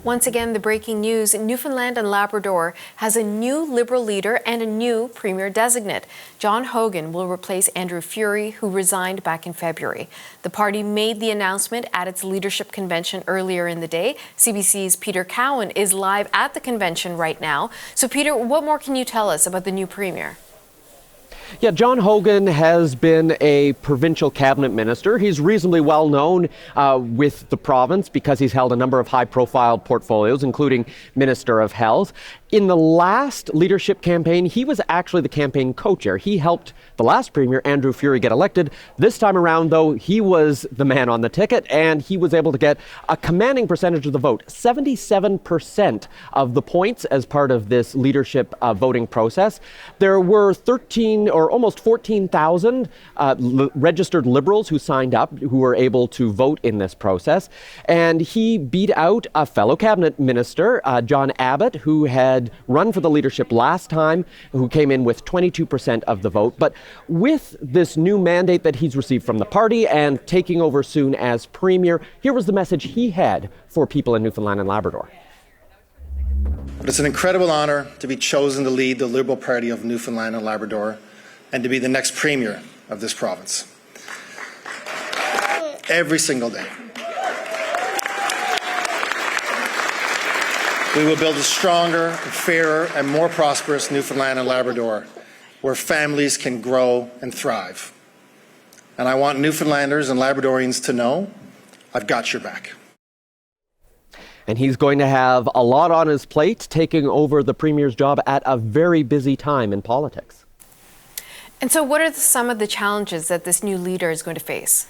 Once again, the breaking news: Newfoundland and Labrador has a new Liberal leader and a new premier-designate. John Hogan will replace Andrew Furey, who resigned back in February. The party made the announcement at its leadership convention earlier in the day. CBC's Peter Cowan is live at the convention right now. So Peter, what more can you tell us about the new premier? Yeah, John Hogan has been a provincial cabinet minister. He's reasonably well known with the province because he's held a number of high-profile portfolios, including Minister of Health. In the last leadership campaign, he was actually the campaign co-chair. He helped the last premier, Andrew Furey, get elected. This time around, though, he was the man on the ticket, and he was able to get a commanding percentage of the vote, 77% of the points as part of this leadership voting process. There were 13 or almost 14,000 registered Liberals who signed up, who were able to vote in this process. And he beat out a fellow cabinet minister, John Abbott, who had run for the leadership last time, who came in with 22% of the vote. But with this new mandate that he's received from the party and taking over soon as premier, here was the message he had for people in Newfoundland and Labrador. But it's an incredible honour to be chosen to lead the Liberal Party of Newfoundland and Labrador and to be the next premier of this province. Every single day. We will build a stronger, fairer, and more prosperous Newfoundland and Labrador, where families can grow and thrive. And I want Newfoundlanders and Labradorians to know I've got your back. And he's going to have a lot on his plate, taking over the premier's job at a very busy time in politics. And so what are some of the challenges that this new leader is going to face?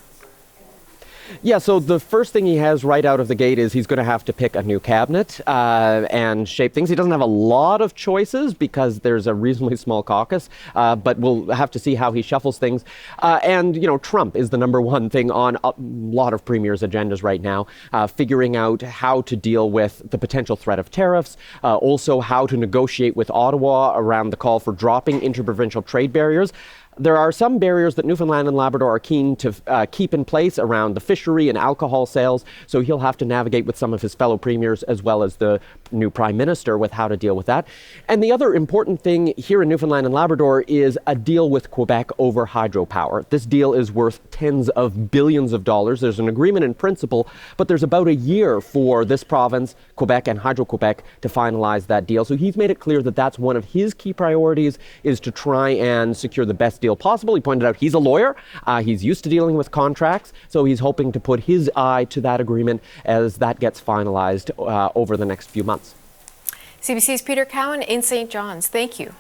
Yeah, so the first thing he has right out of the gate is he's going to have to pick a new cabinet and shape things. He doesn't have a lot of choices because there's a reasonably small caucus, but we'll have to see how he shuffles things. And, you know, Trump is the number one thing on a lot of premiers' agendas right now, figuring out how to deal with the potential threat of tariffs, also how to negotiate with Ottawa around the call for dropping interprovincial trade barriers. There are some barriers that Newfoundland and Labrador are keen to keep in place around the fishery and alcohol sales, so he'll have to navigate with some of his fellow premiers as well as the new Prime Minister with how to deal with that. And the other important thing here in Newfoundland and Labrador is a deal with Quebec over hydropower. This deal is worth tens of billions of dollars. There's an agreement in principle, but there's about a year for this province, Quebec and Hydro-Quebec, to finalize that deal. So he's made it clear that that's one of his key priorities, is to try and secure the best deal possible. He pointed out he's a lawyer. He's used to dealing with contracts, so he's hoping to put his eye to that agreement as that gets finalized over the next few months. CBC's Peter Cowan in St. John's. Thank you.